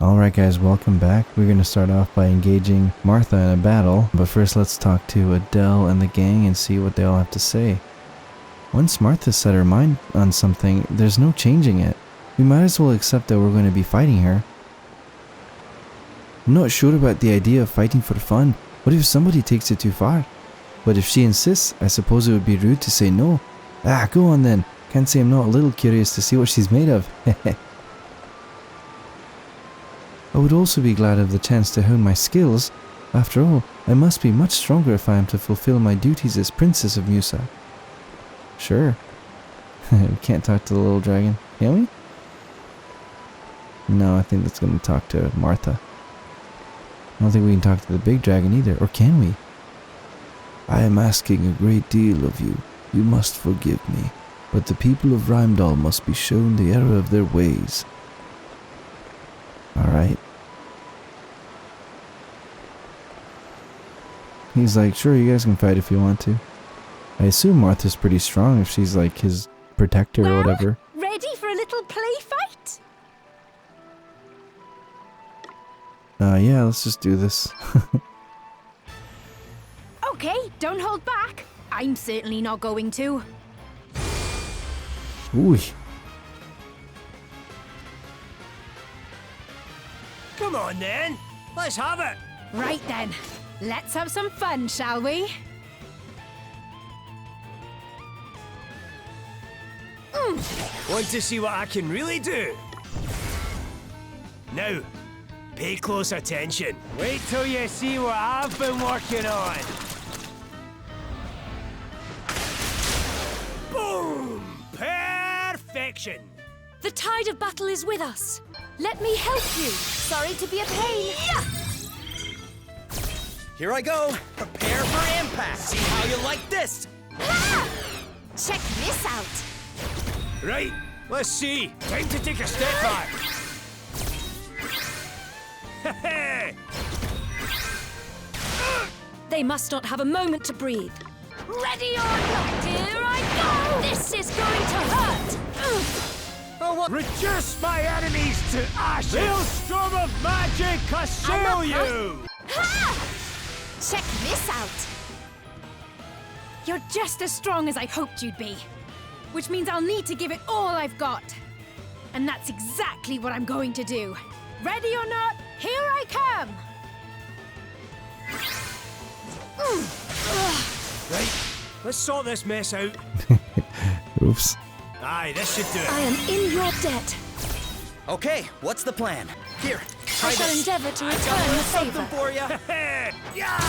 Alright guys, welcome back. We're going to start off by engaging Martha in a battle, but first let's talk to Adele and the gang and see what they all have to say. Once Martha set her mind on something, there's no changing it. We might as well accept that we're going to be fighting her. I'm not sure about the idea of fighting for fun. What if somebody takes it too far? But if she insists, I suppose it would be rude to say no. Ah, go on then. Can't say I'm not a little curious to see what she's made of. I would also be glad of the chance to hone my skills. After all, I must be much stronger if I am to fulfill my duties as Princess of Musa. Sure. We can't talk to the little dragon, can we? No, I think that's going to talk to Martha. I don't think we can talk to the big dragon either, or can we? I am asking a great deal of you. You must forgive me, but the people of Rheimdall must be shown the error of their ways. Alright. He's like, sure, you guys can fight if you want to. I assume Martha's pretty strong if she's like his protector or whatever. Ready for a little play fight? Yeah, let's just do this. Okay, don't hold back. I'm certainly not going to. Ooh. Come on then, let's have it. Right then, let's have some fun, shall we? Want to see what I can really do? Now, pay close attention. Wait till you see what I've been working on. Boom! Perfection! The tide of battle is with us. Let me help you. Sorry to be a pain. Here I go. Prepare for impact. See how you like this. Check this out. Right, let's see. Time to take a step back. They must not have a moment to breathe. Ready or not, here I go. This is going to hurt. Oh, what? Reduce my enemies to ashes! Maelstrom of magic, assail you! Ha! Check this out. You're just as strong as I hoped you'd be. Which means I'll need to give it all I've got. And that's exactly what I'm going to do. Ready or not, here I come! Right, let's sort this mess out. Oops. Aye, this should do I it. am in your debt. Okay, what's the plan? Here, try I shall this. endeavor to Got a return the little something favor. for you. Yeah!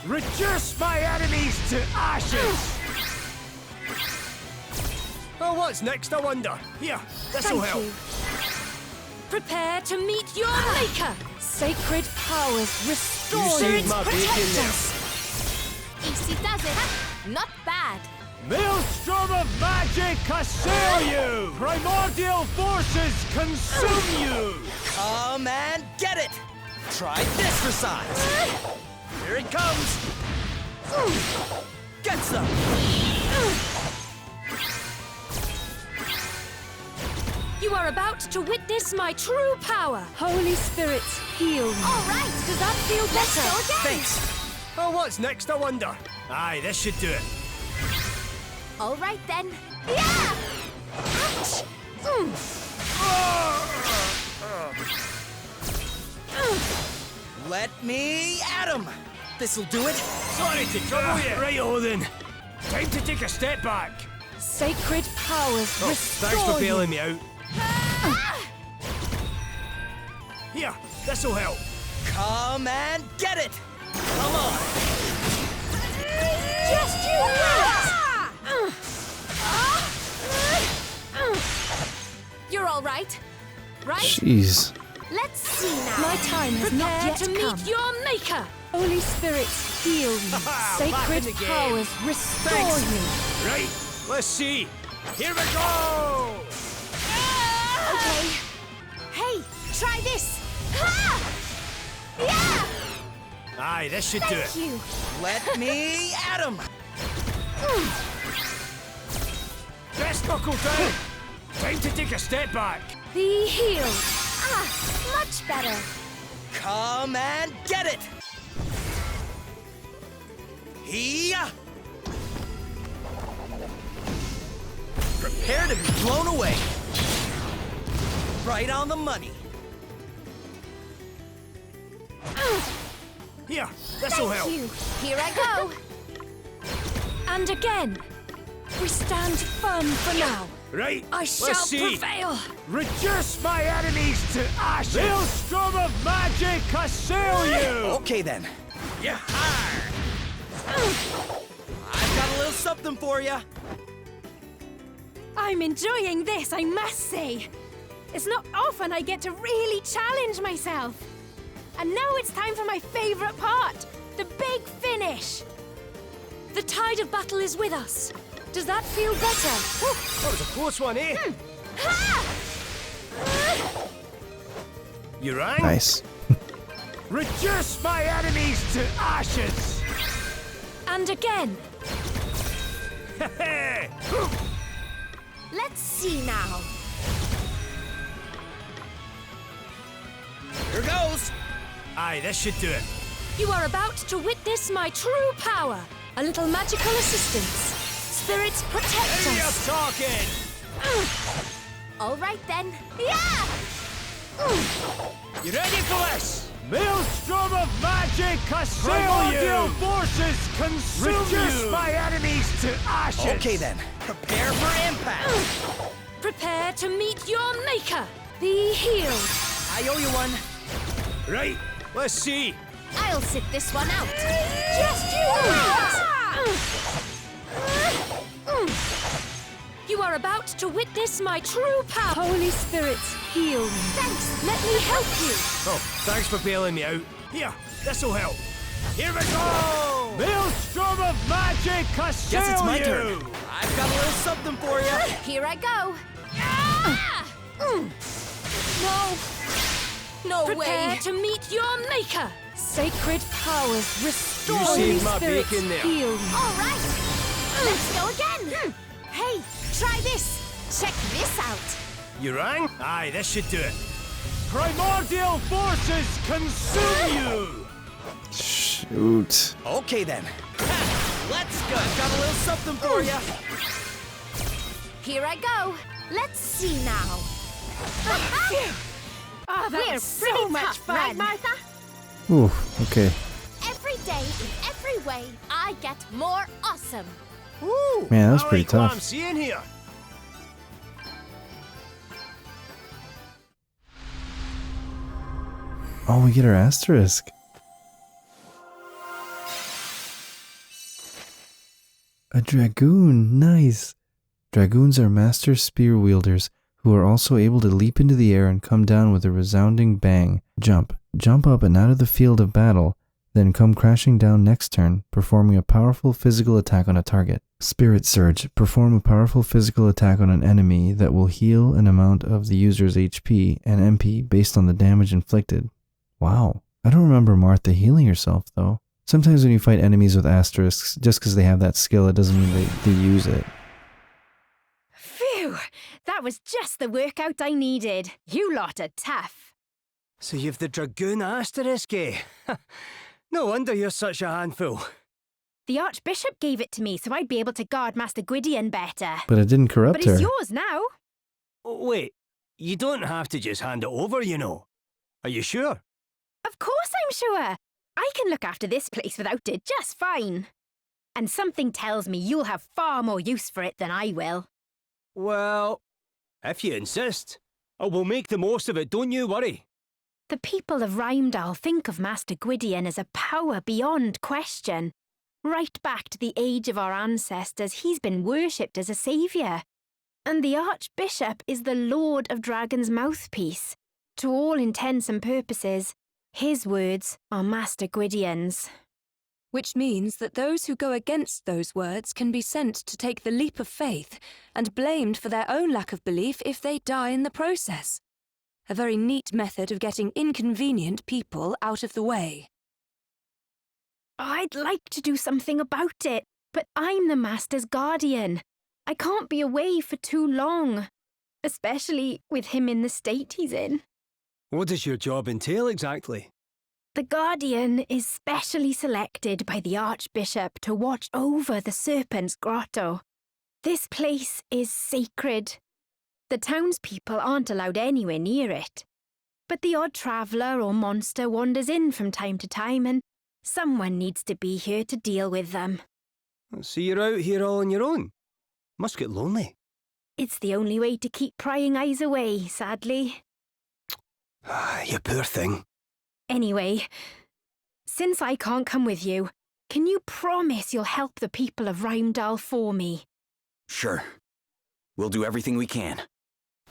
Reduce my enemies to ashes! Oh, what's next, I wonder? Here, this'll Thank help. you. Prepare to meet your maker. Sacred powers restore You saved you. my bacon Protect there. us. Easy does it. Not bad. Maelstrom of magic, assail you! Primordial forces consume you! Come and get it. Try this for size. Here it comes. Get some. You are about to witness my true power. Holy spirits, heal me. All right. Does that feel better? Go again. Thanks. Oh, what's next, I wonder? Aye, this should do it. All right then. Yeah! Ouch! Let me at 'em. This'll do it. Sorry to trouble you. Right, then. Time to take a step back. Sacred powers Oh, restore thanks for you. bailing me out. Here, this'll help. Come and get it. Come on. Just you wait! You're all right, right? Jeez. Let's see now. My time has not Prepare yet to come. meet your maker. Holy spirits, heal me. Back in Sacred the game. powers restore Thanks. you. Right, let's see. Here we go! Okay. Hey, try this. Ha! Yeah! Aye, this should do it. Thank you. Let me at 'em. Let's knuckle down. Time to take a step back. Be healed. Ah, Much better. Come and get it! Hee-yah! Prepare to be blown away. Right on the money. Here, this'll help. Thank you. Here I go. And again. We stand firm for now. Right, I let's shall see. prevail. Reduce my enemies to ashes! Maelstrom of magic assail you! Okay then. Yeah. I've got a little something for you. I'm enjoying this, I must say. It's not often I get to really challenge myself. And now it's time for my favorite part, the big finish. The tide of battle is with us. Does that feel better? That was a close one, eh? You rang? Nice. Reduce my enemies to ashes! And again. Hey! Let's see now. Here goes. Aye, this should do it. You are about to witness my true power. A little magical assistance. Spirits protect Now you're us. talking! All right then. Yeah! You ready for this? Maelstrom of magic assail you! Primordial forces consume Reduce my enemies to ashes! Okay then. Prepare for impact. Prepare to meet your maker. Be healed. I owe you one. Right, let's see. I'll sit this one out. Just you wait. You are about to witness my true power. Holy spirits, heal me. Thanks. Let me help you. Oh, thanks for bailing me out. Here, this'll help. Here we go! Maelstrom of magic assail Guess it's my you! turn. I've got a little something for you. Here I go. No Prepare way. To meet your maker. Sacred powers restore. You Holy saved my spirits bacon there. heal me. All right. Let's go again. Hey, try this. Check this out. You rang? Aye, this should do it. Primordial forces consume you! Shoot. Okay then. Let's go. Got a little something for you. Here I go. Let's see now. Oh, that was so much fun. Right, Martha? Ooh, okay. Every day, in every way, I get more awesome. Ooh, Man, that was I pretty like what tough. I'm seeing here. Oh, we get our asterisk. A dragoon, nice. Dragoons are master spear wielders who are also able to leap into the air and come down with a resounding bang. Jump up and out of the field of battle, then come crashing down next turn, performing a powerful physical attack on a target. Spirit Surge, perform a powerful physical attack on an enemy that will heal an amount of the user's HP and MP based on the damage inflicted. Wow. I don't remember Martha healing herself though. Sometimes when you fight enemies with asterisks, just because they have that skill, it doesn't mean they use it. Phew, that was just the workout I needed. You lot are tough. So you've the Dragoon asterisk, eh? No wonder you're such a handful. The Archbishop gave it to me so I'd be able to guard Master Gwydion better. But it didn't corrupt But her. it's yours now. Oh, wait, you don't have to just hand it over, you know. Are you sure? Of course I'm sure. I can look after this place without it just fine. And something tells me you'll have far more use for it than I will. Well, if you insist. I will make the most of it, don't you worry. The people of Rheimdall think of Master Gwydion as a power beyond question. Right back to the age of our ancestors, he's been worshipped as a saviour. And the Archbishop is the Lord of Dragon's mouthpiece. To all intents and purposes, his words are Master Gwydion's. Which means that those who go against those words can be sent to take the leap of faith and blamed for their own lack of belief if they die in the process. A very neat method of getting inconvenient people out of the way. I'd like to do something about it, but I'm the Master's guardian. I can't be away for too long, especially with him in the state he's in. What does your job entail exactly? The Guardian is specially selected by the Archbishop to watch over the Serpent's Grotto. This place is sacred. The townspeople aren't allowed anywhere near it. But the odd traveller or monster wanders in from time to time, and someone needs to be here to deal with them. So you're out here all on your own? Must get lonely. It's the only way to keep prying eyes away, sadly. You poor thing. Anyway, since I can't come with you, can you promise you'll help the people of Rheimdall for me? Sure. We'll do everything we can.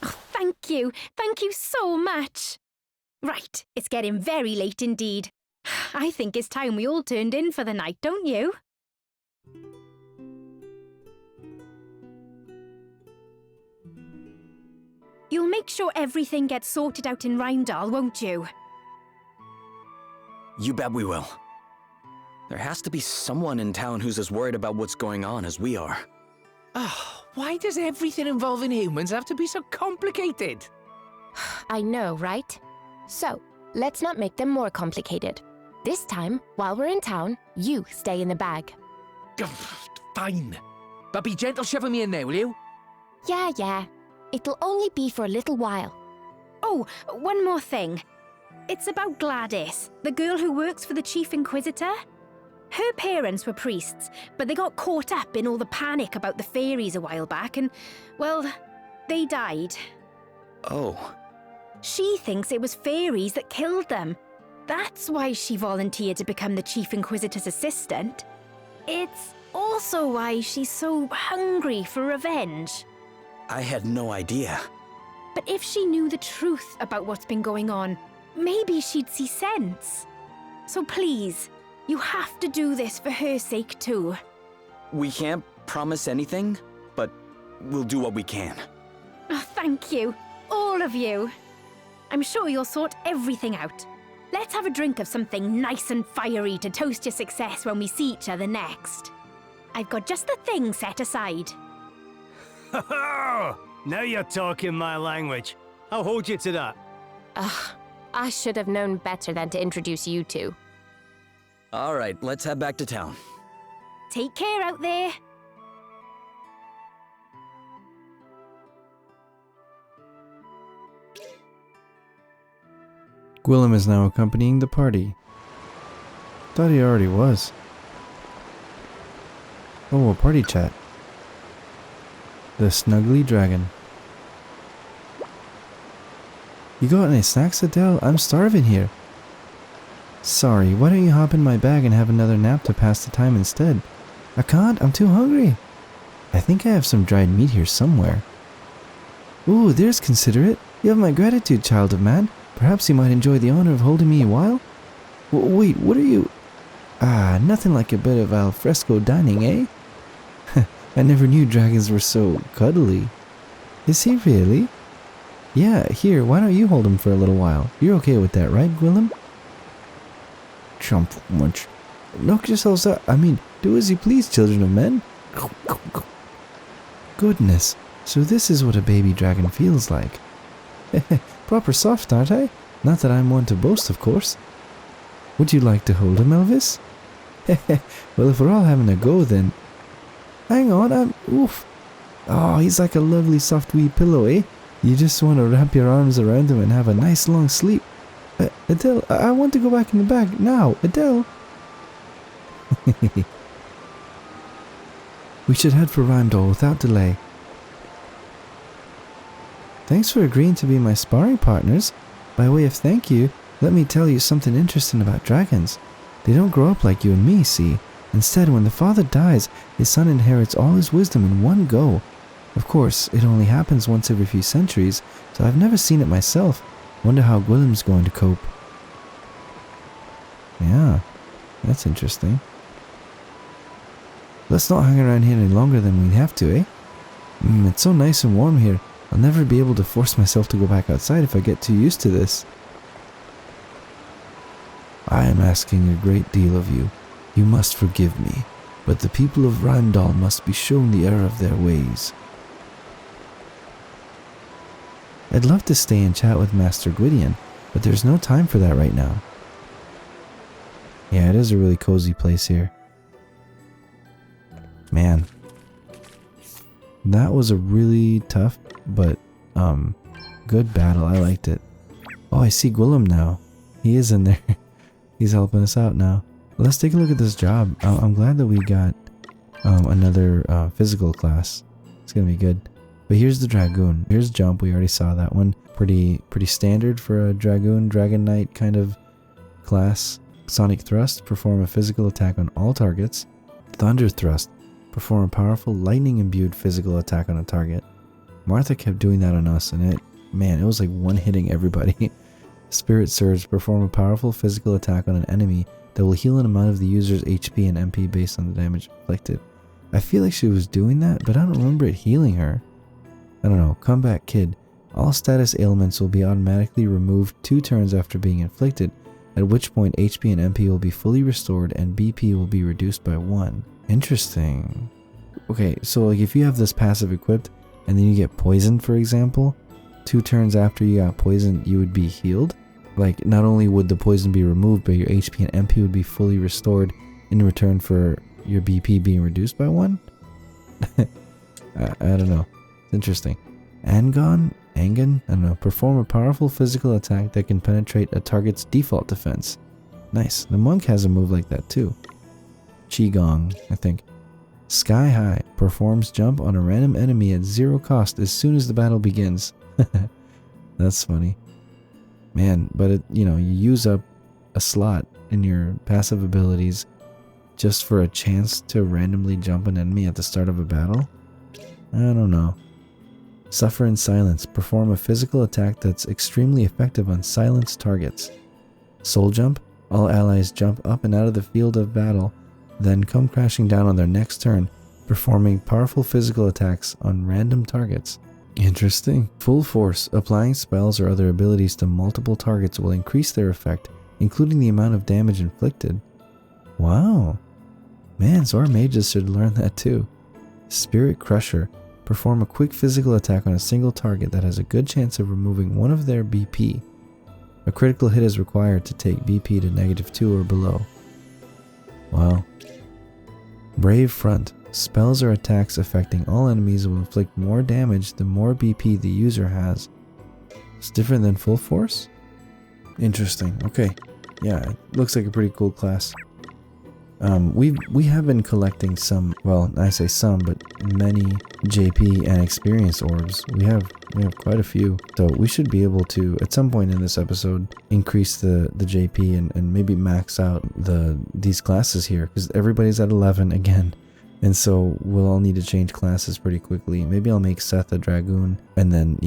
Oh, thank you. Thank you so much. Right, it's getting very late indeed. I think it's time we all turned in for the night, don't you? You'll make sure everything gets sorted out in Rheimdall, won't you? You bet we will. There has to be someone in town who's as worried about what's going on as we are. Oh, why does everything involving humans have to be so complicated? I know, right? So, let's not make them more complicated. This time, while we're in town, you stay in the bag. Fine. But be gentle shoving me in there, will you? Yeah. It'll only be for a little while. Oh, one more thing. It's about Gladys, the girl who works for the Chief Inquisitor. Her parents were priests, but they got caught up in all the panic about the fairies a while back and, well, they died. Oh. She thinks it was fairies that killed them. That's why she volunteered to become the Chief Inquisitor's assistant. It's also why she's so hungry for revenge. I had no idea. But if she knew the truth about what's been going on, maybe she'd see sense. So please, you have to do this for her sake too. We can't promise anything, but we'll do what we can. Oh, thank you, all of you. I'm sure you'll sort everything out. Let's have a drink of something nice and fiery to toast your success when we see each other next. I've got just the thing set aside. Now you're talking my language. I'll hold you to that. Ugh, I should have known better than to introduce you two. All right, let's head back to town. Take care out there. Gwillem is now accompanying the party. Thought he already was. Oh, a party chat. The Snuggly Dragon. You got any snacks, Adele? I'm starving here. Sorry, why don't you hop in my bag and have another nap to pass the time instead? I can't, I'm too hungry. I think I have some dried meat here somewhere. Ooh, there's considerate. You have my gratitude, child of man. Perhaps you might enjoy the honor of holding me a while? Wait, what are you... Ah, nothing like a bit of al fresco dining, eh? I never knew dragons were so cuddly. Is he really? Yeah, here, why don't you hold him for a little while? You're okay with that, right, Gwillem? Chump munch. Knock yourselves out. I mean, do as you please, children of men. Goodness, so this is what a baby dragon feels like. Proper soft, aren't I? Not that I'm one to boast, of course. Would you like to hold him, Elvis? Well, if we're all having a go, then... Hang on, oof. Oh, he's like a lovely soft wee pillow, eh? You just want to wrap your arms around him and have a nice long sleep. Adele, I want to go back in the bag now. Adele. We should head for Rheimdall without delay. Thanks for agreeing to be my sparring partners. By way of thank you, let me tell you something interesting about dragons. They don't grow up like you and me, see? Instead, when the father dies, his son inherits all his wisdom in one go. Of course, it only happens once every few centuries, so I've never seen it myself. Wonder how Gwillem's going to cope. Yeah, that's interesting. Let's not hang around here any longer than we have to, eh? It's so nice and warm here. I'll never be able to force myself to go back outside if I get too used to this. I am asking a great deal of you. You must forgive me, but the people of Rheimdall must be shown the error of their ways. I'd love to stay and chat with Master Gwydion, But there's no time for that right now. Yeah, it is a really cozy place here. Man. That was a really tough, but good battle. I liked it. Oh, I see Gwillem now. He is in there. He's helping us out now. Let's take a look at this job. I'm glad that we got another physical class. It's gonna be good. But here's the Dragoon. Here's Jump. We already saw that one. Pretty standard for a Dragoon, Dragon Knight kind of class. Sonic Thrust. Perform a physical attack on all targets. Thunder Thrust. Perform a powerful lightning-imbued physical attack on a target. Martha kept doing that on us, and it was like one-hitting everybody. Spirit Surge. Perform a powerful physical attack on an enemy that will heal an amount of the user's HP and MP based on the damage inflicted. I feel like she was doing that, but I don't remember it healing her. I don't know. Comeback Kid. All status ailments will be automatically removed 2 turns after being inflicted, at which point HP and MP will be fully restored and BP will be reduced by 1. Interesting. Okay, so like if you have this passive equipped and then you get poisoned, for example, 2 turns after you got poisoned, you would be healed. Like, not only would the poison be removed, but your HP and MP would be fully restored in return for your BP being reduced by 1? I don't know. It's interesting. Angon? I don't know. Perform a powerful physical attack that can penetrate a target's default defense. Nice. The monk has a move like that too. Qigong, I think. Sky High. Performs jump on a random enemy at 0 cost as soon as the battle begins. That's funny. Man, but you use up a slot in your passive abilities just for a chance to randomly jump an enemy at the start of a battle? I don't know. Suffer in Silence. Perform a physical attack that's extremely effective on silenced targets. Soul Jump. All allies jump up and out of the field of battle, then come crashing down on their next turn, performing powerful physical attacks on random targets. Interesting. Full Force. Applying spells or other abilities to multiple targets will increase their effect, including the amount of damage inflicted. Wow. Man, so our mages should learn that too. Spirit Crusher. Perform a quick physical attack on a single target that has a good chance of removing 1 of their BP. A critical hit is required to take BP to -2 or below. Wow. Brave Front. Spells or attacks affecting all enemies will inflict more damage the more BP the user has. It's different than Full Force? Interesting. Okay. Yeah, it looks like a pretty cool class. We have been collecting some, well, I say some, but many JP and experience orbs. We have quite a few. So we should be able to, at some point in this episode, increase the JP and maybe max out these classes here, because everybody's at 11 again. And so we'll all need to change classes pretty quickly. Maybe I'll make Seth a Dragoon and then,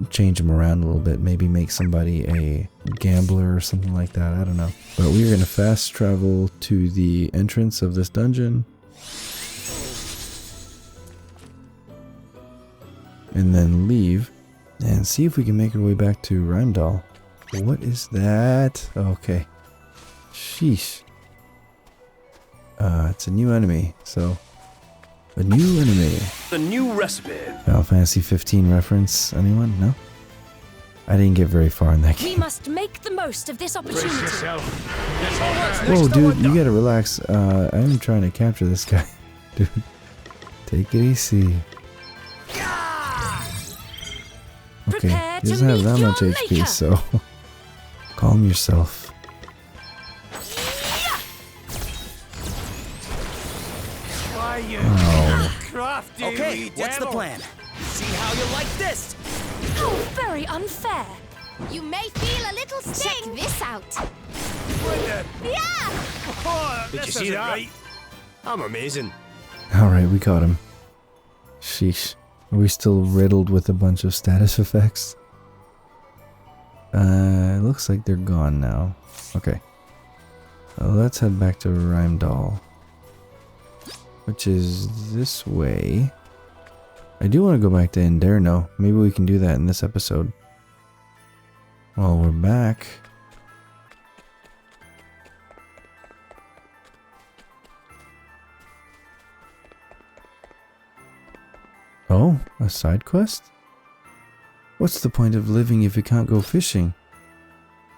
change him around a little bit. Maybe make somebody a Gambler or something like that. I don't know. But we're going to fast travel to the entrance of this dungeon. And then leave and see if we can make our way back to Rheimdall. What is that? Okay. Sheesh. It's a new enemy, so... A new enemy. The new recipe. Final Fantasy 15 reference, anyone? No? I didn't get very far in that game. We must make the most of this opportunity. Whoa, dude, you gotta relax. I'm trying to capture this guy. Dude, take it easy. Okay, he doesn't have that much HP, so... Calm yourself. Crafty. Okay, what's the plan? See how you like this? How very unfair. You may feel a little sting. Check this out. Yeah! Oh, Did you see that? Right. I'm amazing. Alright, we caught him. Sheesh. Are we still riddled with a bunch of status effects? It looks like they're gone now. Okay. Let's head back to Rheimdall, which is this way. I do want to go back to Inderno. Maybe we can do that in this episode. Well, we're back. Oh, a side quest? What's the point of living if you can't go fishing?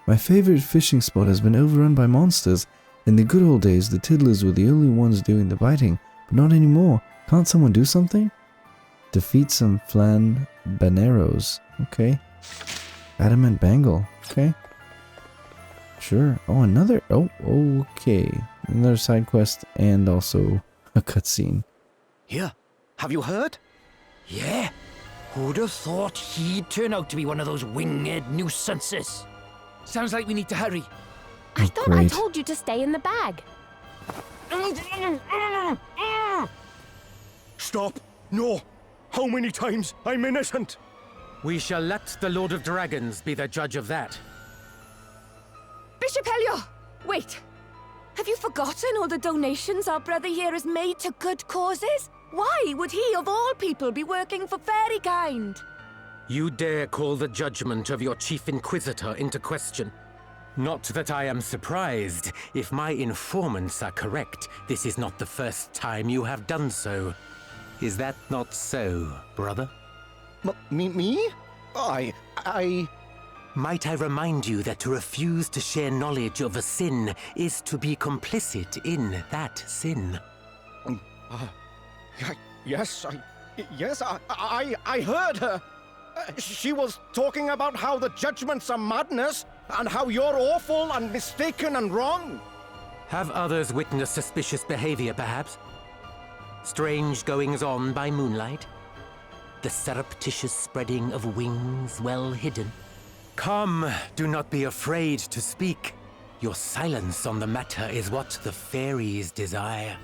My favorite fishing spot has been overrun by monsters. In the good old days, the Tiddlers were the only ones doing the biting, but not anymore. Can't someone do something? Defeat some flan baneros. Okay. Adamant Bangle. Okay. Sure. Oh, another. Oh, okay. Another side quest and also a cutscene. Here, have you heard? Yeah. Who'd have thought he'd turn out to be one of those winged nuisances? Sounds like we need to hurry. I thought I Great. told you to stay in the bag. Stop! No! How many times? I'm innocent! We shall let the Lord of Dragons be the judge of that. Bishop Helio! Wait! Have you forgotten all the donations our brother here has made to good causes? Why would he, of all people, be working for fairykind? You dare call the judgment of your chief inquisitor into question. Not that I am surprised. If my informants are correct, this is not the first time you have done so. Is that not so, brother? Me? Might I remind you that to refuse to share knowledge of a sin is to be complicit in that sin? Yes, I heard her. She was talking about how the judgments are madness, and how you're awful and mistaken and wrong. Have others witnessed suspicious behavior, perhaps? Strange goings-on by moonlight? The surreptitious spreading of wings well hidden? Come, do not be afraid to speak. Your silence on the matter is what the fairies desire.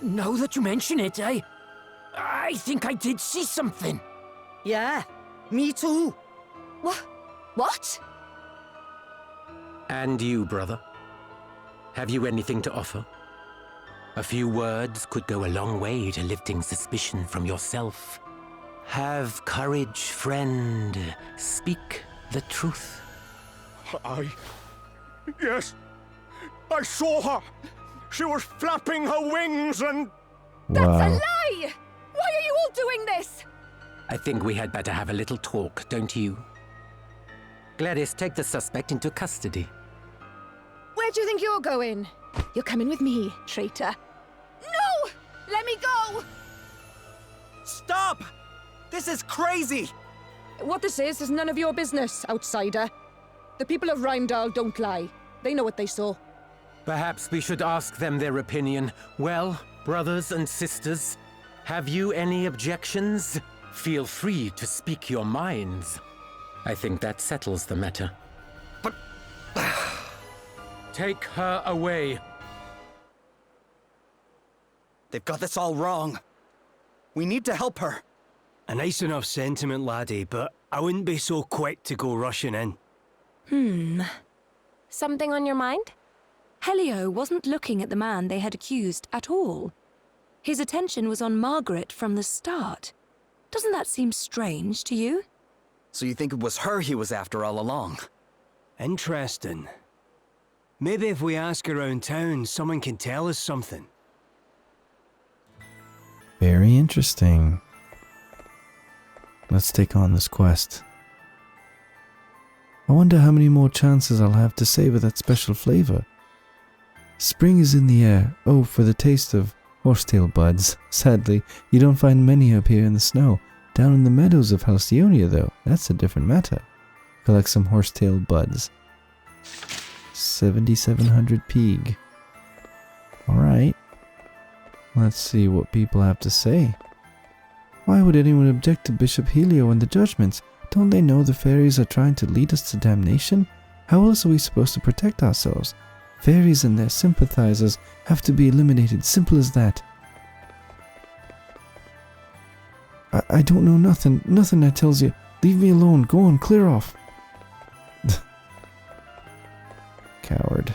Now that you mention it, I think I did see something. Yeah, me too. What? And you, brother? Have you anything to offer? A few words could go a long way to lifting suspicion from yourself. Have courage, friend. Speak the truth. Yes, I saw her. She was flapping her wings and... That's a Wow. lie! Why are you all doing this? I think we had better have a little talk, don't you? Gladys, take the suspect into custody. Where do you think you're going? You're coming with me, traitor. No! Let me go! Stop! This is crazy! What this is none of your business, outsider. The people of Rheimdall don't lie. They know what they saw. Perhaps we should ask them their opinion. Well, brothers and sisters, have you any objections? Feel free to speak your minds. I think that settles the matter. But... Take her away. They've got this all wrong. We need to help her. A nice enough sentiment, laddie, but I wouldn't be so quick to go rushing in. Something on your mind? Helio wasn't looking at the man they had accused at all. His attention was on Margaret from the start. Doesn't that seem strange to you? So you think it was her he was after all along? Interesting. Maybe if we ask around town, someone can tell us something. Very interesting. Let's take on this quest. I wonder how many more chances I'll have to savor that special flavor. Spring is in the air. Oh, for the taste of horsetail buds. Sadly, you don't find many up here in the snow. Down in the meadows of Halcyonia, though, that's a different matter. Collect some horsetail buds. 7,700 peeg. Alright. Let's see what people have to say. Why would anyone object to Bishop Helio and the judgments? Don't they know the fairies are trying to lead us to damnation? How else are we supposed to protect ourselves? Fairies and their sympathizers have to be eliminated, simple as that. I don't know nothing I tells you. Leave me alone, go on, clear off. Coward.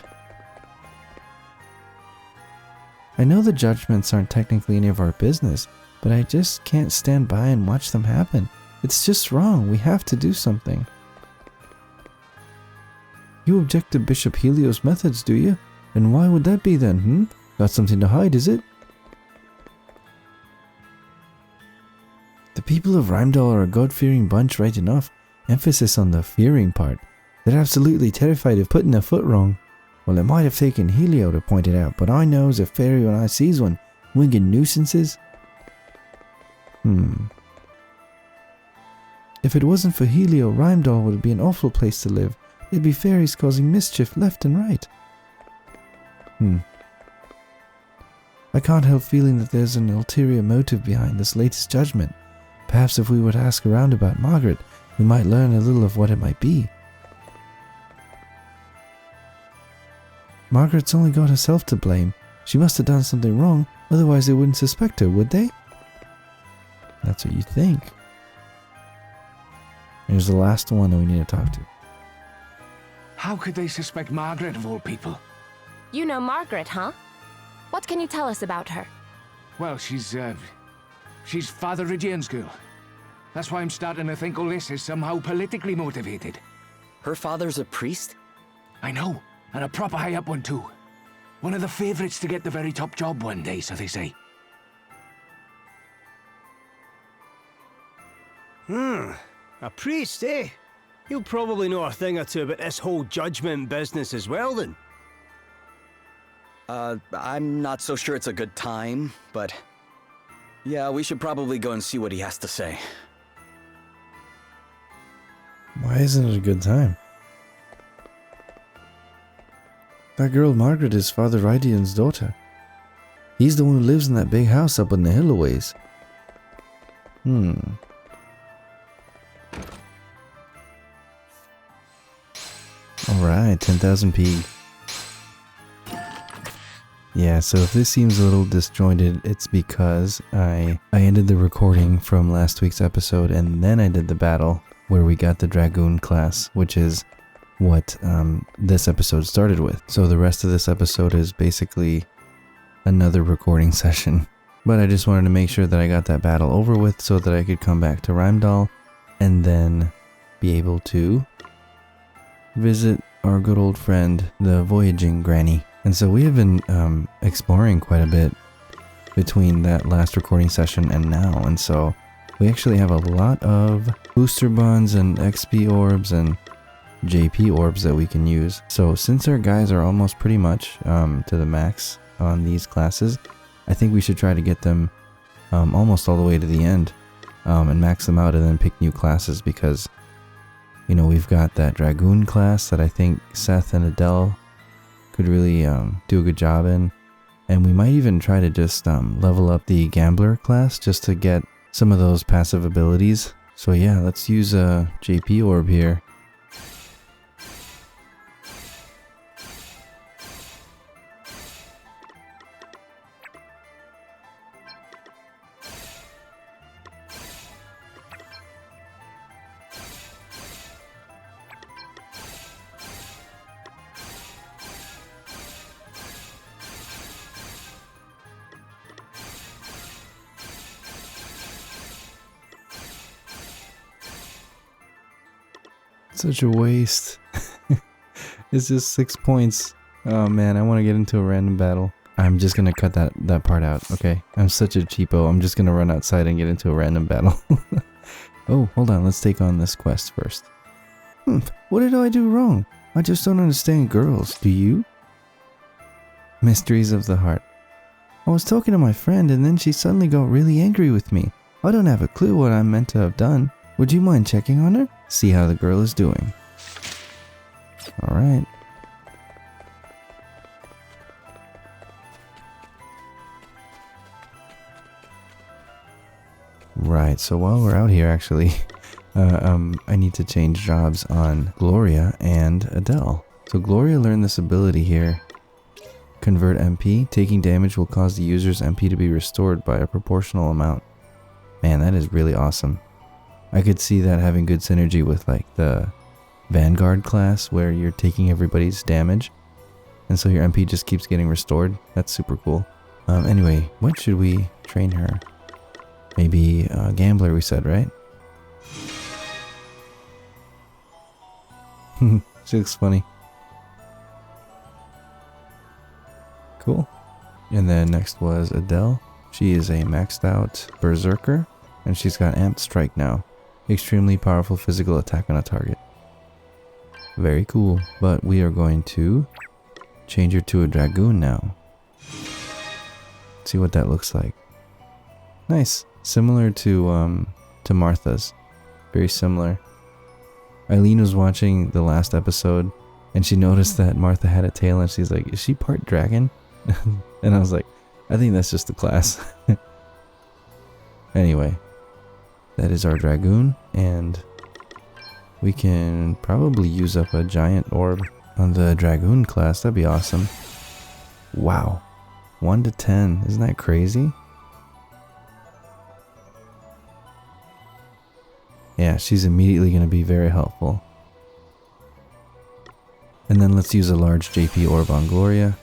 I know the judgments aren't technically any of our business, but I just can't stand by and watch them happen. It's just wrong, we have to do something. You object to Bishop Helio's methods, do you? And why would that be then, Got something to hide, is it? The people of Rheimdall are a God-fearing bunch right enough. Emphasis on the fearing part. They're absolutely terrified of putting their foot wrong. Well, it might have taken Helio to point it out, but I knows a fairy when I sees one. Winging nuisances. If it wasn't for Helio, Rhymedall would be an awful place to live. There'd be fairies causing mischief left and right. I can't help feeling that there's an ulterior motive behind this latest judgment. Perhaps if we were to ask around about Margaret, we might learn a little of what it might be. Margaret's only got herself to blame. She must have done something wrong, otherwise they wouldn't suspect her, would they? That's what you think. Here's the last one that we need to talk to. How could they suspect Margaret of all people? You know Margaret, huh? What can you tell us about her? Well, she's Father Regian's girl. That's why I'm starting to think all this is somehow politically motivated. Her father's a priest? I know, and a proper high-up one too. One of the favorites to get the very top job one day, so they say. A priest, eh? He'll probably know a thing or two about this whole judgment business as well, then. I'm not so sure it's a good time, but... yeah, we should probably go and see what he has to say. Why isn't it a good time? That girl Margaret is Father Rydian's daughter. He's the one who lives in that big house up in the hill a ways. Alright, 10,000 P. Yeah, so if this seems a little disjointed, it's because I ended the recording from last week's episode and then I did the battle where we got the Dragoon class, which is what this episode started with. So the rest of this episode is basically another recording session. But I just wanted to make sure that I got that battle over with so that I could come back to Rhymedall and then be able to visit our good old friend, the Voyaging Granny. And so we have been exploring quite a bit between that last recording session and now. And so we actually have a lot of booster buns and XP orbs and JP orbs that we can use. So since our guys are almost pretty much to the max on these classes, I think we should try to get them almost all the way to the end and max them out and then pick new classes because, you know, we've got that Dragoon class that I think Seth and Adele could really do a good job in. And we might even try to just level up the Gambler class just to get some of those passive abilities. So yeah, let's use a JP orb here. Such a waste. It's just 6 points. Oh man, I want to get into a random battle. I'm just gonna cut that part out, okay? I'm such a cheapo. I'm just gonna run outside and get into a random battle. Oh, hold on. Let's take on this quest first. What did I do wrong? I just don't understand girls. Do you? Mysteries of the heart. I was talking to my friend and then she suddenly got really angry with me. I don't have a clue what I'm meant to have done. Would you mind checking on her? See how the girl is doing. Alright. Right, so while we're out here actually, I need to change jobs on Gloria and Adele. So Gloria learned this ability here. Convert MP. Taking damage will cause the user's MP to be restored by a proportional amount. Man, that is really awesome. I could see that having good synergy with like the Vanguard class where you're taking everybody's damage and so your MP just keeps getting restored. That's super cool. Anyway, what should we train her? Maybe Gambler we said, right? She looks funny. Cool. And then next was Adele. She is a maxed out Berserker and she's got Amped Strike now. Extremely powerful physical attack on a target. Very cool. But we are going to change her to a Dragoon now. See what that looks like. Nice. Similar to Martha's. Very similar. Eileen was watching the last episode and she noticed that Martha had a tail and she's like, is she part dragon? And I was like, I think that's just the class. Anyway, that is our Dragoon, and we can probably use up a giant orb on the Dragoon class. That'd be awesome. Wow. 1 to 10. Isn't that crazy? Yeah, she's immediately going to be very helpful. And then let's use a large JP orb on Gloria.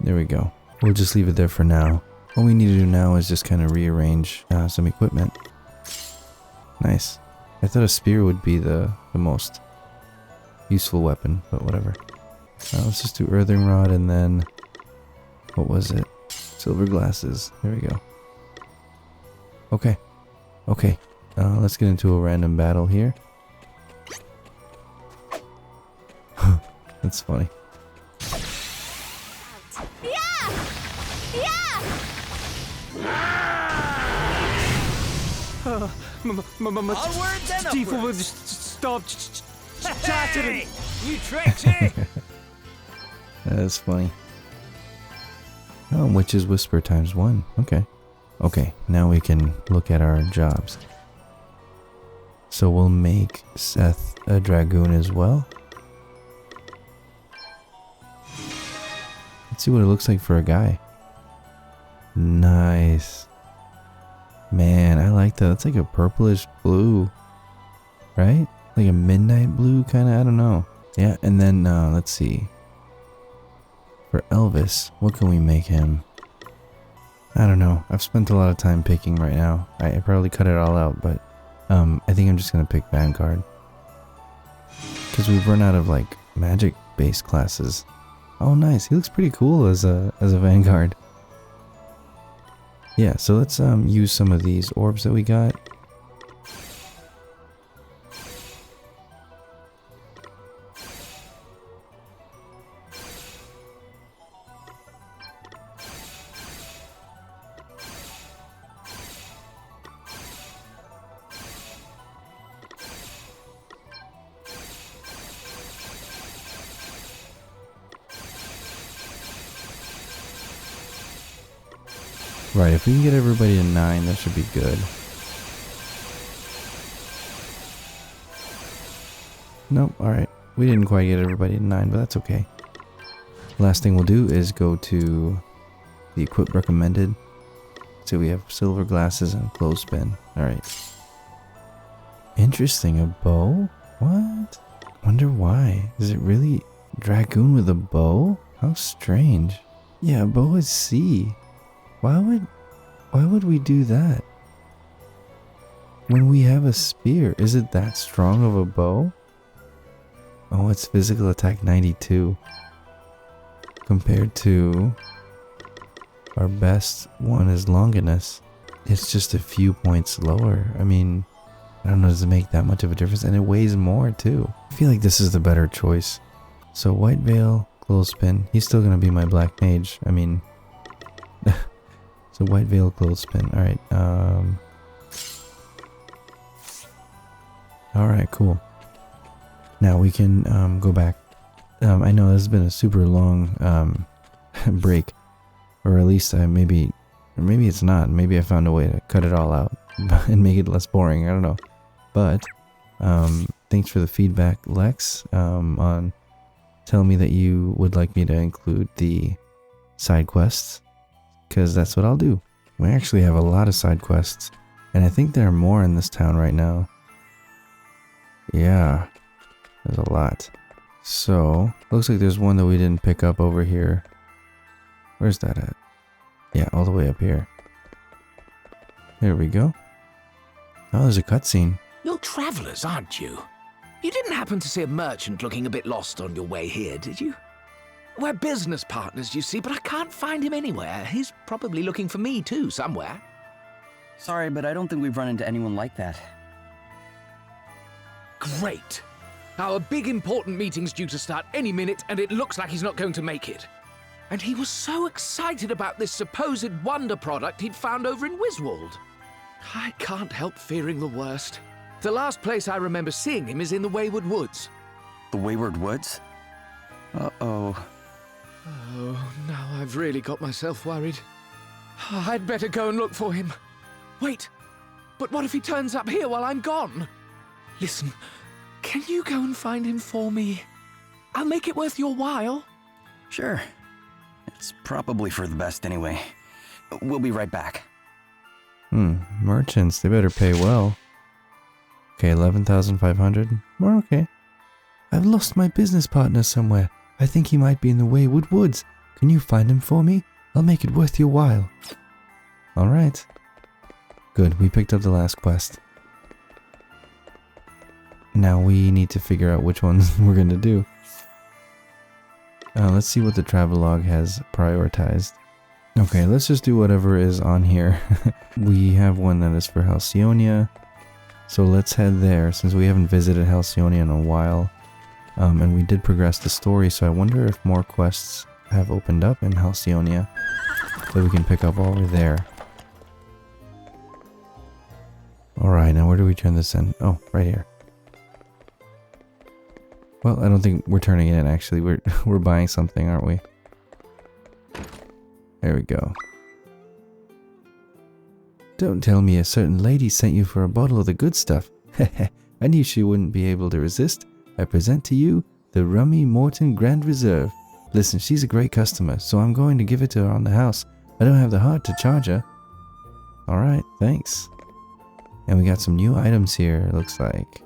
There we go. We'll just leave it there for now. All we need to do now is just kind of rearrange some equipment. Nice. I thought a spear would be the most useful weapon, but whatever. Let's just do earthing rod and then... what was it? Silver glasses. There we go. Okay. Okay. Let's get into a random battle here. That's funny. Onwards and upwards. Stop chattering. You tricksy! That's funny. Oh, Witch's Whisper ×1. Okay. Okay, now we can look at our jobs. So we'll make Seth a Dragoon as well. Let's see what it looks like for a guy. Nice. Man, I like that. It's like a purplish blue. Right? Like a midnight blue kind of, I don't know. Yeah, and then let's see. For Elvis, what can we make him? I don't know. I've spent a lot of time picking right now. I probably cut it all out, but I think I'm just going to pick Vanguard. Because we've run out of like magic-based classes. Oh, nice. He looks pretty cool as a Vanguard. Yeah, so let's use some of these orbs that we got. Right, if we can get everybody to 9, that should be good. Nope, alright. We didn't quite get everybody to 9, but that's okay. Last thing we'll do is go to the equip recommended. So we have silver glasses and a clothespin. Alright. Interesting, a bow? What? Wonder why. Is it really Dragoon with a bow? How strange. Yeah, a bow is C. Why would we do that? When we have a spear, is it that strong of a bow? Oh, it's physical attack 92. Compared to our best one is Longinus. It's just a few points lower. I mean, I don't know, does it make that much of a difference? And it weighs more too. I feel like this is the better choice. So White Veil, Clothespin. He's still gonna be my Black Mage. I mean... So White Veil, Clothespin. Alright, alright, cool. Now we can go back. I know this has been a super long break. Or at least or maybe it's not. Maybe I found a way to cut it all out and make it less boring. I don't know. But thanks for the feedback, Lex, on telling me that you would like me to include the side quests. Because that's what I'll do. We actually have a lot of side quests. And I think there are more in this town right now. Yeah. There's a lot. So, looks like there's one that we didn't pick up over here. Where's that at? Yeah, all the way up here. There we go. Oh, there's a cutscene. You're travelers, aren't you? You didn't happen to see a merchant looking a bit lost on your way here, did you? We're business partners, you see, but I can't find him anywhere. He's probably looking for me too, somewhere. Sorry, but I don't think we've run into anyone like that. Great! Our big important meeting's due to start any minute, and it looks like he's not going to make it. And he was so excited about this supposed wonder product he'd found over in Wiswold. I can't help fearing the worst. The last place I remember seeing him is in the Wayward Woods. The Wayward Woods? Uh-oh. Oh, now I've really got myself worried. I'd better go and look for him. Wait, but what if he turns up here while I'm gone? Listen, can you go and find him for me? I'll make it worth your while. Sure. It's probably for the best anyway. We'll be right back. Merchants, they better pay well. Okay, 11,500. We're okay. I've lost my business partner somewhere. I think he might be in the Wayward Woods. Can you find him for me? I'll make it worth your while. Alright. Good, we picked up the last quest. Now we need to figure out which ones we're gonna do. Let's see what the travelogue has prioritized. Okay, let's just do whatever is on here. We have one that is for Halcyonia. So let's head there, since we haven't visited Halcyonia in a while. And we did progress the story, so I wonder if more quests have opened up in Halcyonia that we can pick up while we're there. Alright, now where do we turn this in? Oh, right here. Well, I don't think we're turning it in, actually. We're buying something, aren't we? There we go. Don't tell me a certain lady sent you for a bottle of the good stuff. I knew she wouldn't be able to resist. I present to you the Rummy Morton Grand Reserve. Listen, she's a great customer, so I'm going to give it to her on the house. I don't have the heart to charge her. Alright, thanks. And we got some new items here, it looks like.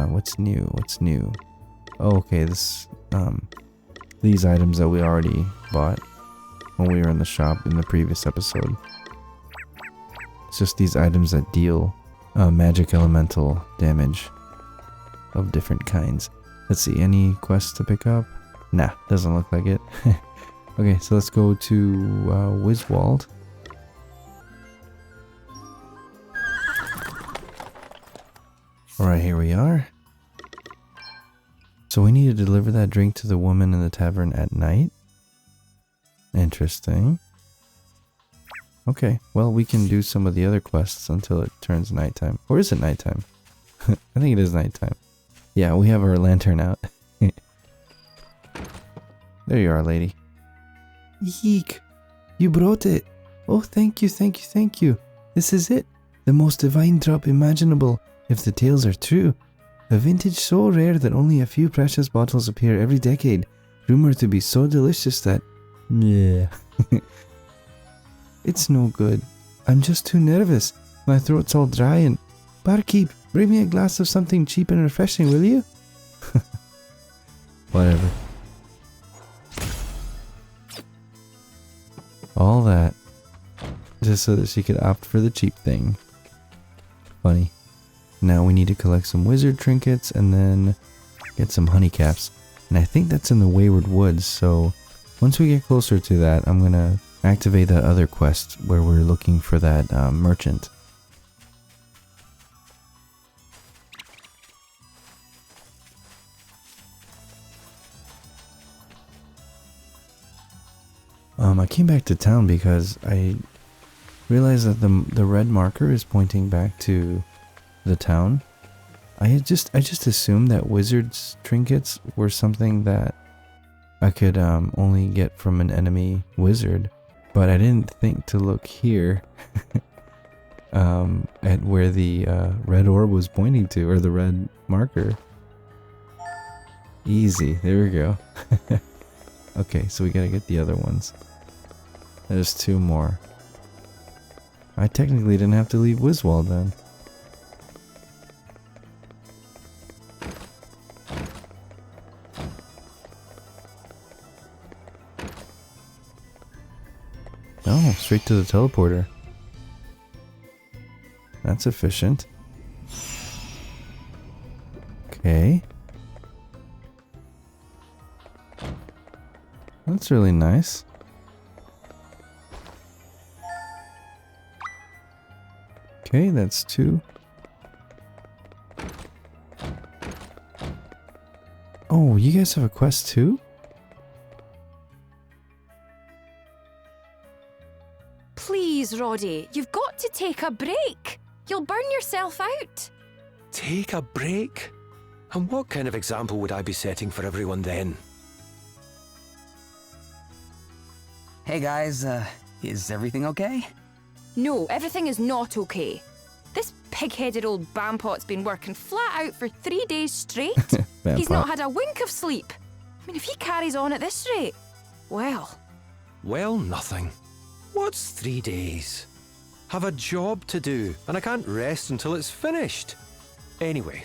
What's new? What's new? Oh, okay, these items that we already bought when we were in the shop in the previous episode. It's just these items that deal magic elemental damage of different kinds. Let's see, any quests to pick up? Nah, doesn't look like it. Okay, so let's go to Wiswold. Alright, here we are. So we need to deliver that drink to the woman in the tavern at night. Interesting. Okay, well we can do some of the other quests until it turns nighttime. Or is it nighttime? I think it is nighttime. Yeah, we have our lantern out. There you are, lady. Yeek! You brought it! Oh, thank you, thank you, thank you. This is it. The most divine drop imaginable, if the tales are true. A vintage so rare that only a few precious bottles appear every decade. Rumored to be so delicious that... Yeah. It's no good. I'm just too nervous. My throat's all dry and... Barkeep, bring me a glass of something cheap and refreshing, will you? Whatever. All that. Just so that she could opt for the cheap thing. Funny. Now we need to collect some wizard trinkets and then get some honey caps. And I think that's in the Wayward Woods, so once we get closer to that, I'm gonna activate that other quest where we're looking for that merchant. I came back to town because I realized that the red marker is pointing back to the town. I just assumed that wizard's trinkets were something that I could only get from an enemy wizard, but I didn't think to look here at where the red orb was pointing to, or the red marker. Easy, there we go. Okay, so we gotta get the other ones. There's two more. I technically didn't have to leave Wiswold then. Oh, straight to the teleporter. That's efficient. Okay. That's really nice. Okay, that's 2. Oh, you guys have a quest too? Please, Roddy, you've got to take a break. You'll burn yourself out. Take a break? And what kind of example would I be setting for everyone then? Hey guys, is everything okay? No, everything is not okay. This pig-headed old Bampot's been working flat out for 3 days straight. He's not had a wink of sleep. I mean, if he carries on at this rate, well... Well, nothing. What's 3 days? Have a job to do, and I can't rest until it's finished. Anyway,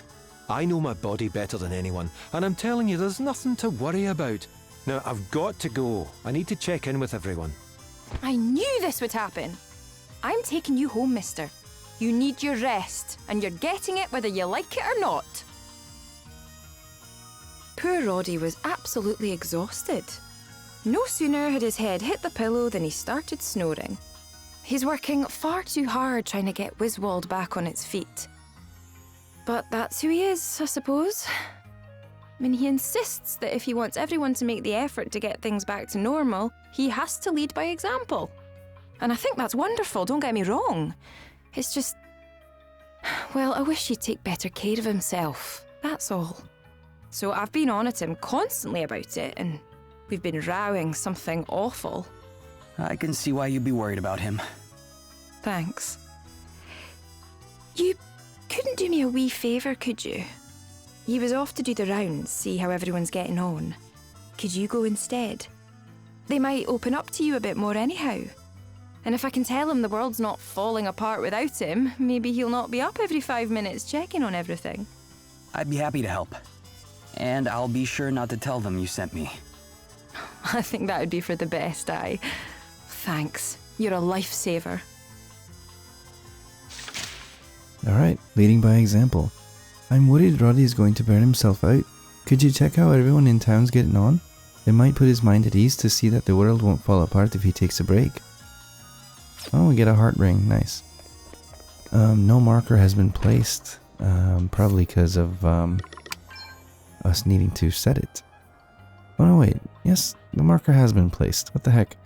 I know my body better than anyone, and I'm telling you there's nothing to worry about. Now, I've got to go. I need to check in with everyone. I knew this would happen. I'm taking you home, mister. You need your rest, and you're getting it whether you like it or not. Poor Roddy was absolutely exhausted. No sooner had his head hit the pillow than he started snoring. He's working far too hard trying to get Wiswald back on its feet. But that's who he is, I suppose. I mean, he insists that if he wants everyone to make the effort to get things back to normal, he has to lead by example. And I think that's wonderful, don't get me wrong. It's just... well, I wish he'd take better care of himself, that's all. So I've been on at him constantly about it, and we've been rowing something awful. I can see why you'd be worried about him. Thanks. You couldn't do me a wee favour, could you? He was off to do the rounds, see how everyone's getting on. Could you go instead? They might open up to you a bit more anyhow. And if I can tell him the world's not falling apart without him, maybe he'll not be up every 5 minutes checking on everything. I'd be happy to help. And I'll be sure not to tell them you sent me. I think that would be for the best, aye. Thanks. You're a lifesaver. Alright, leading by example. I'm worried Roddy is going to burn himself out. Could you check how everyone in town's getting on? It might put his mind at ease to see that the world won't fall apart if he takes a break. Oh, we get a heart ring. Nice. No marker has been placed. Probably because of us needing to set it. Oh no, wait. Yes, the marker has been placed. What the heck?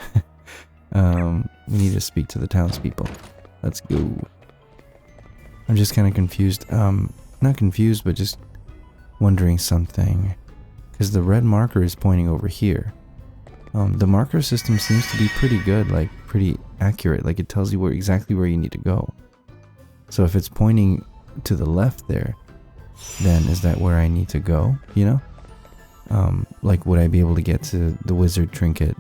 We need to speak to the townspeople. Let's go. I'm just kind of confused. Not confused, but just wondering something. Because the red marker is pointing over here. The marker system seems to be pretty good, like pretty accurate. Like it tells you exactly where you need to go. So if it's pointing to the left there, then is that where I need to go? You know? Like would I be able to get to the wizard trinket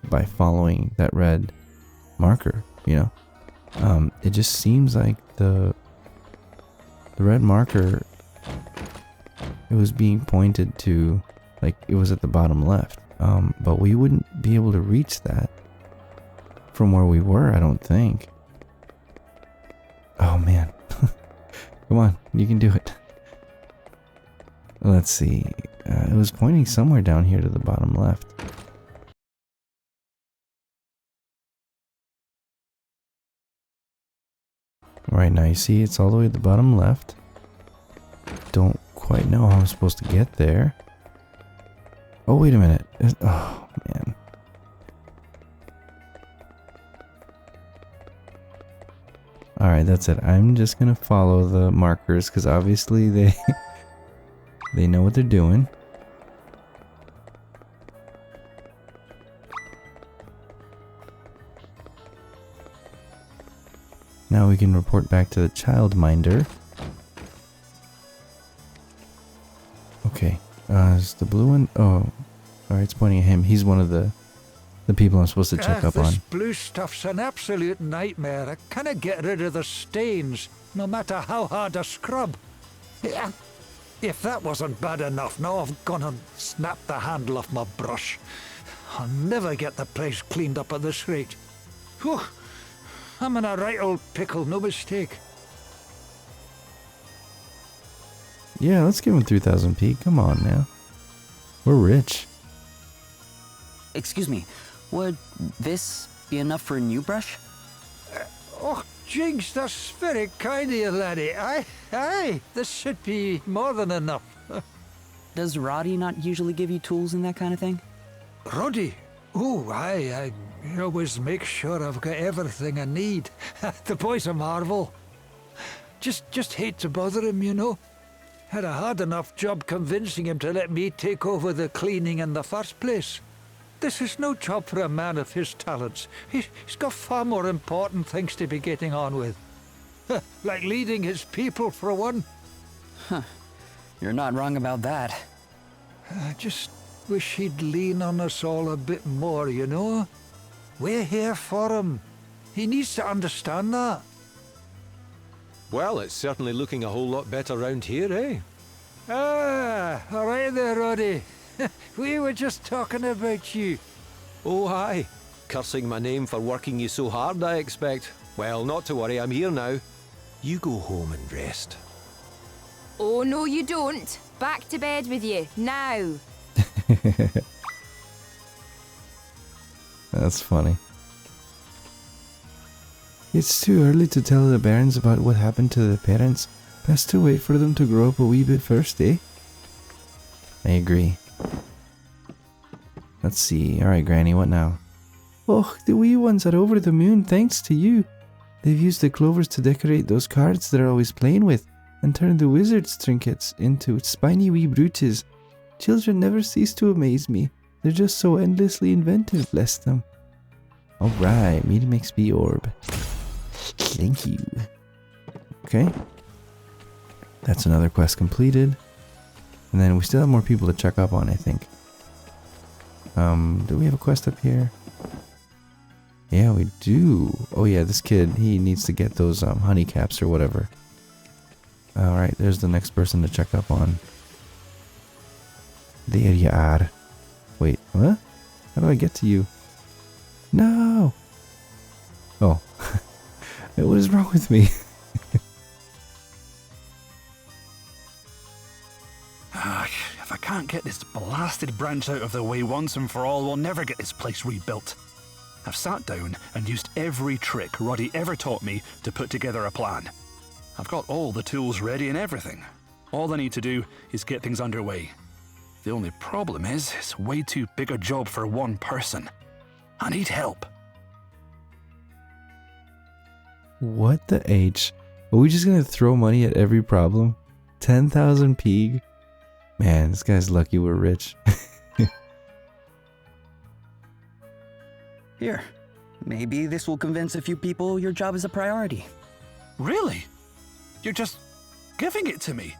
by following that red marker? You know? It just seems like the red marker, it was being pointed to, like it was at the bottom left. But we wouldn't be able to reach that from where we were, I don't think. Oh man. Come on, you can do it. Let's see. It was pointing somewhere down here to the bottom left. Right now, you see it's all the way at the bottom left. Don't quite know how I'm supposed to get there. Oh, wait a minute. Oh, man. Alright, that's it. I'm just gonna follow the markers, because obviously they... they know what they're doing. Now we can report back to the childminder. Okay. Is the blue one? Oh. Alright, it's pointing at him. He's one of the people I'm supposed to check up on. This blue stuff's an absolute nightmare. I can't get rid of the stains, no matter how hard I scrub. Yeah. If that wasn't bad enough, now I've gone and snapped the handle off my brush. I'll never get the place cleaned up at this rate. Whew. I'm in a right old pickle, no mistake. Yeah, let's give him 3,000p. Come on now. We're rich. Excuse me, would this be enough for a new brush? Oh, Jinx, that's very kind of you, laddie. Aye, this should be more than enough. Does Roddy not usually give you tools and that kind of thing? Roddy? Oh, aye, I always make sure I've got everything I need. The boy's a marvel. Just hate to bother him, you know. Had a hard enough job convincing him to let me take over the cleaning in the first place. This is no job for a man of his talents. He's got far more important things to be getting on with. Like leading his people, for one. Huh. You're not wrong about that. I just wish he'd lean on us all a bit more, you know? We're here for him. He needs to understand that. Well, it's certainly looking a whole lot better round here, eh? Ah, all right there, Roddy. We were just talking about you. Oh, aye. Cursing my name for working you so hard, I expect. Well, not to worry, I'm here now. You go home and rest. Oh, no, you don't. Back to bed with you, now. That's funny. It's too early to tell the bairns about what happened to the parents. Best to wait for them to grow up a wee bit first, eh? I agree. Let's see. Alright, Granny, what now? Oh, the wee ones are over the moon thanks to you. They've used the clovers to decorate those cards they're always playing with and turned the wizard's trinkets into spiny wee brooches. Children never cease to amaze me. They're just so endlessly inventive, bless them. Alright, medium XP orb. Thank you. Okay. That's another quest completed. And then we still have more people to check up on, I think. Do we have a quest up here? Yeah, we do. Oh yeah, this kid, he needs to get those honey caps or whatever. Alright, there's the next person to check up on. There you are. Wait, what? How do I get to you? No! Oh. What is wrong with me? If I can't get this blasted branch out of the way once and for all, we'll never get this place rebuilt. I've sat down and used every trick Roddy ever taught me to put together a plan. I've got all the tools ready and everything. All I need to do is get things underway. The only problem is, it's way too big a job for one person. I need help. What the H? Are we just gonna throw money at every problem? 10,000 pig? Man, this guy's lucky we're rich. Here, maybe this will convince a few people your job is a priority. Really? You're just giving it to me?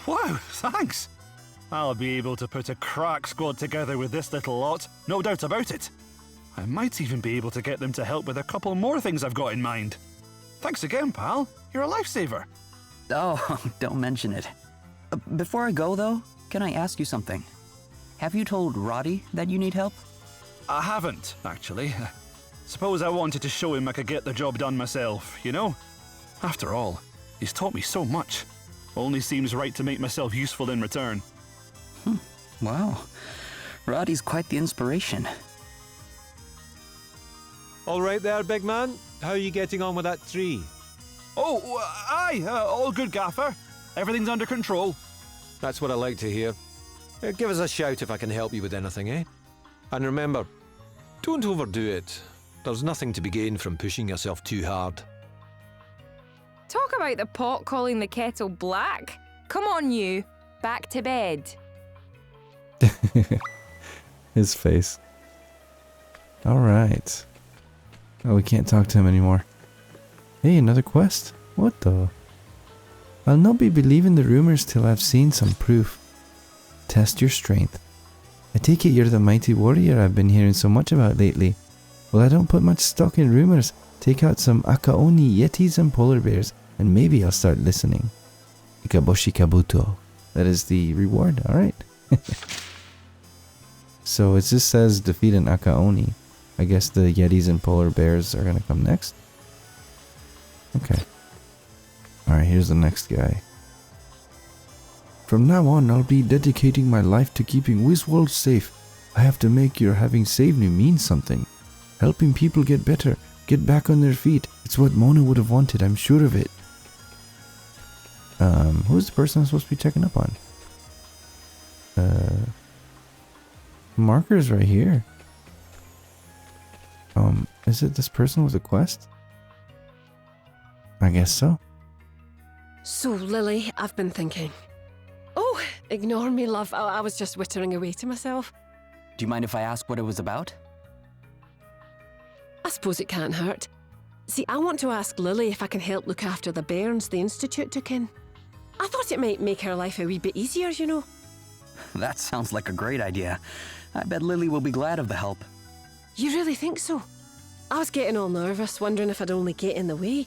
Wow, thanks. I'll be able to put a crack squad together with this little lot, no doubt about it. I might even be able to get them to help with a couple more things I've got in mind. Thanks again, pal. You're a lifesaver. Oh, don't mention it. Before I go, though, can I ask you something? Have you told Roddy that you need help? I haven't, actually. Suppose I wanted to show him I could get the job done myself, you know? After all, he's taught me so much. Only seems right to make myself useful in return. Wow. Roddy's quite the inspiration. All right there, big man. How are you getting on with that tree? Oh, aye, all good, Gaffer. Everything's under control. That's what I like to hear. Give us a shout if I can help you with anything, eh? And remember, don't overdo it. There's nothing to be gained from pushing yourself too hard. Talk about the pot calling the kettle black. Come on, you. Back to bed. His face. Alright. Oh, we can't talk to him anymore. Hey, another quest? What the? I'll not be believing the rumors till I've seen some proof. Test your strength. I take it you're the mighty warrior I've been hearing so much about lately. Well, I don't put much stock in rumors. Take out some Akaoni yetis and polar bears, and maybe I'll start listening. Ikaboshi kabuto. That is the reward, alright. So it just says defeat an Akaoni. I guess the yetis and polar bears are gonna come next. Okay. Alright, here's the next guy. From now on, I'll be dedicating my life to keeping Wisworld safe. I have to make your having saved me mean something. Helping people get better. get back on their feet. It's what Mona would have wanted, I'm sure of it. Who's the person I'm supposed to be checking up on? Marker's right here. Is it this person with a quest? I guess so. So, Lily, I've been thinking. Oh, ignore me, love. I was just wittering away to myself. Do you mind if I ask what it was about? I suppose it can't hurt. See, I want to ask Lily if I can help look after the bairns the Institute took in. I thought it might make her life a wee bit easier, you know. That sounds like a great idea. I bet Lily will be glad of the help. You really think so? I was getting all nervous, wondering if I'd only get in the way.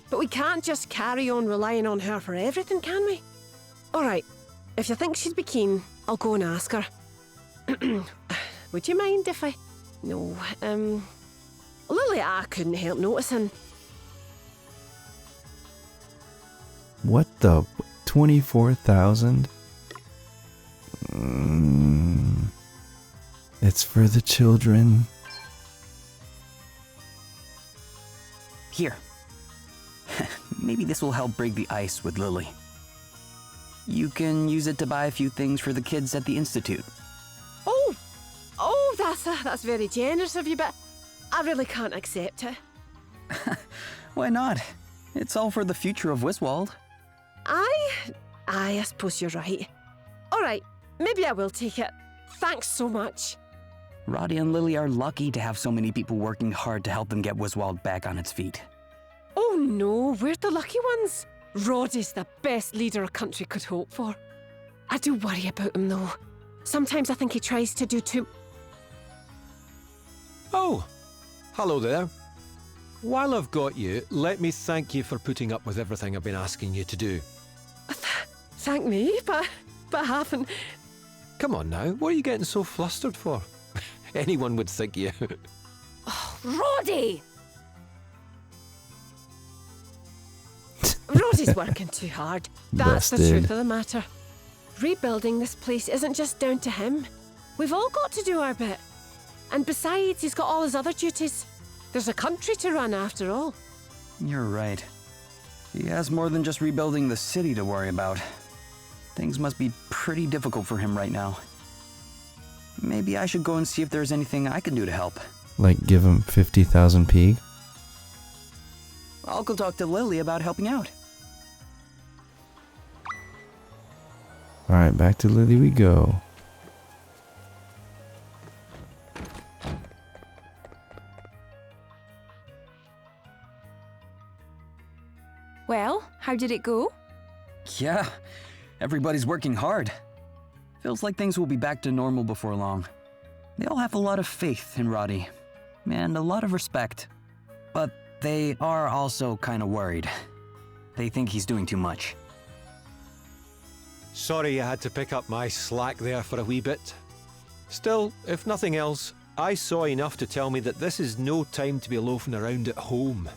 But we can't just carry on relying on her for everything, can we? All right, if you think she'd be keen, I'll go and ask her. Would you mind if I... No, Lily, I couldn't help noticing. What the... 24,000? It's for the children. Here. Maybe this will help break the ice with Lily. You can use it to buy a few things for the kids at the Institute. Oh, that's very generous of you, but I really can't accept it. Why not? It's all for the future of Wiswald. I suppose you're right. All right, maybe I will take it. Thanks so much. Roddy and Lily are lucky to have so many people working hard to help them get Wiswald back on its feet. Oh no, we're the lucky ones. Roddy's the best leader a country could hope for. I do worry about him though. Sometimes I think he tries to do too... Oh, hello there. While I've got you, let me thank you for putting up with everything I've been asking you to do. Thank me, but I haven't... Come on now, what are you getting so flustered for? Anyone would think you... Roddy! Roddy's working too hard. That's the Busted. truth of the matter. Rebuilding this place isn't just down to him. We've all got to do our bit. And besides, he's got all his other duties. There's a country to run after all. You're right. He has more than just rebuilding the city to worry about. Things must be pretty difficult for him right now. Maybe I should go and see if there's anything I can do to help. Like give him 50,000 pig? I'll go talk to Lily about helping out. Alright, back to Lily we go. Well, how did it go? Yeah, everybody's working hard. Feels like things will be back to normal before long. They all have a lot of faith in Roddy, and a lot of respect. But they are also kind of worried. They think he's doing too much. Sorry I had to pick up my slack there for a wee bit. Still, if nothing else, I saw enough to tell me that this is no time to be loafing around at home.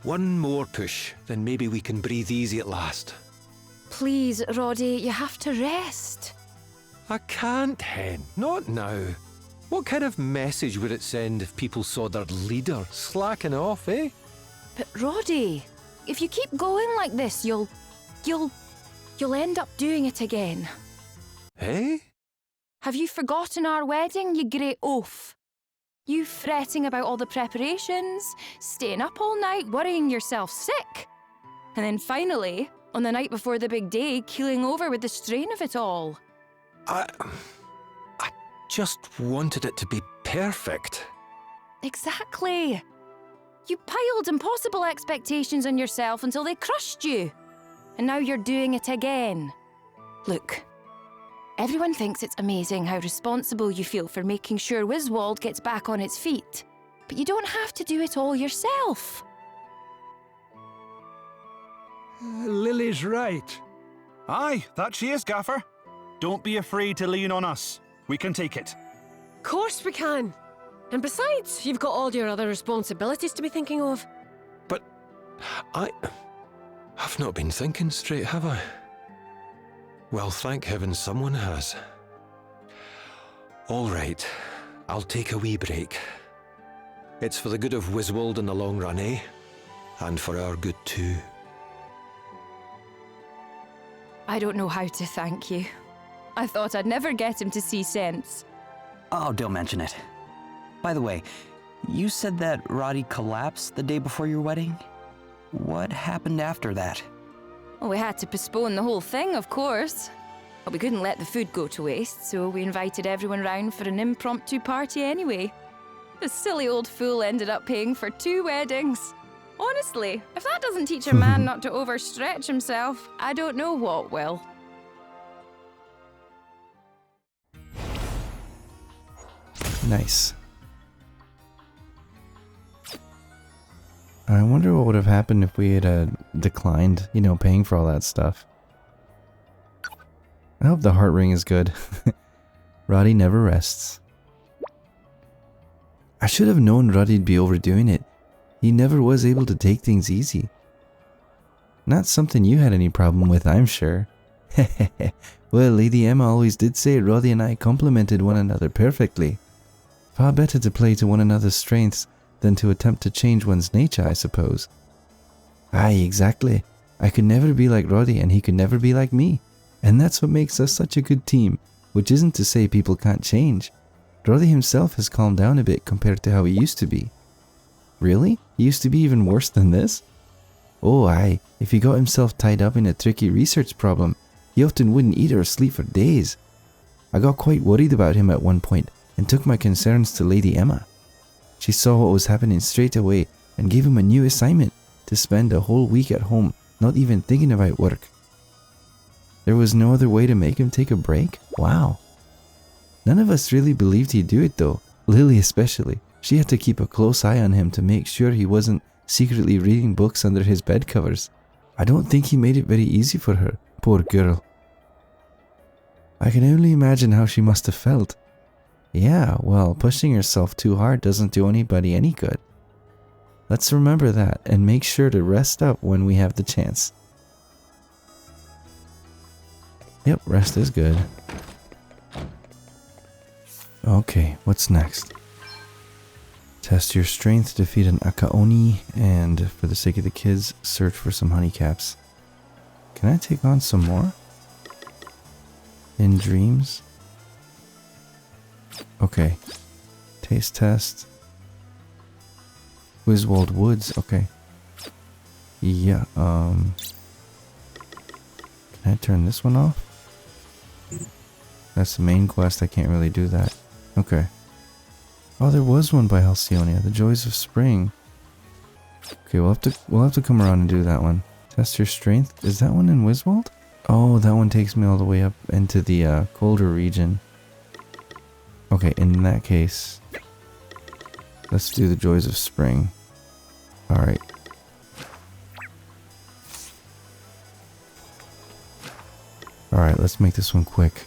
One more push, then maybe we can breathe easy at last. Please, Roddy, you have to rest. I can't, Hen. Not now. What kind of message would it send if people saw their leader slacking off, eh? But Roddy, if you keep going like this, you'll end up doing it again. Eh? Have you forgotten our wedding, you great oaf? You fretting about all the preparations, staying up all night, worrying yourself sick. And then finally, on the night before the big day, keeling over with the strain of it all. I just wanted it to be perfect. Exactly. You piled impossible expectations on yourself until they crushed you. And now you're doing it again. Look, everyone thinks it's amazing how responsible you feel for making sure Wiswald gets back on its feet. But you don't have to do it all yourself. Lily's right. Aye, that she is, Gaffer. Don't be afraid to lean on us. We can take it. Of course we can. And besides, you've got all your other responsibilities to be thinking of. But I've not been thinking straight, have I? Well, thank heaven someone has. All right, I'll take a wee break. It's for the good of Wiswold in the long run, eh? And for our good too. I don't know how to thank you. I thought I'd never get him to see sense. Oh, don't mention it. By the way, you said that Roddy collapsed the day before your wedding? What happened after that? Well, we had to postpone the whole thing, of course. But we couldn't let the food go to waste, so we invited everyone round for an impromptu party anyway. The silly old fool ended up paying for 2 weddings. Honestly, if that doesn't teach a man not to overstretch himself, I don't know what will. Nice. I wonder what would have happened if we had declined, you know, paying for all that stuff. I hope the heart ring is good. Roddy never rests. I should have known Roddy'd be overdoing it. He never was able to take things easy. Not something you had any problem with, I'm sure. Well, Lady Emma always did say Roddy and I complemented one another perfectly. Far better to play to one another's strengths than to attempt to change one's nature, I suppose. Aye, exactly. I could never be like Roddy and he could never be like me. And that's what makes us such a good team, which isn't to say people can't change. Roddy himself has calmed down a bit compared to how he used to be. Really? He used to be even worse than this? Oh aye, if he got himself tied up in a tricky research problem, he often wouldn't eat or sleep for days. I got quite worried about him at one point and took my concerns to Lady Emma. She saw what was happening straight away and gave him a new assignment to spend a whole week at home, not even thinking about work. There was no other way to make him take a break? Wow. None of us really believed he'd do it though, Lily especially. She had to keep a close eye on him to make sure he wasn't secretly reading books under his bed covers. I don't think he made it very easy for her, poor girl. I can only imagine how she must have felt. Yeah, well, pushing yourself too hard doesn't do anybody any good. Let's remember that and make sure to rest up when we have the chance. Yep, rest is good. Okay, what's next? Test your strength, defeat an Akaoni, and for the sake of the kids, search for some honey caps. Can I take on some more? In dreams? Okay. Taste test. Wiswold Woods, okay. Yeah, can I turn this one off? That's the main quest, I can't really do that. Okay. Oh, there was one by Halcyonia, The Joys of Spring. Okay, we'll have to come around and do that one. Test your strength. Is that one in Wiswold? Oh, that one takes me all the way up into the colder region. Okay, in that case, let's do The Joys of Spring. Alright. Alright, let's make this one quick.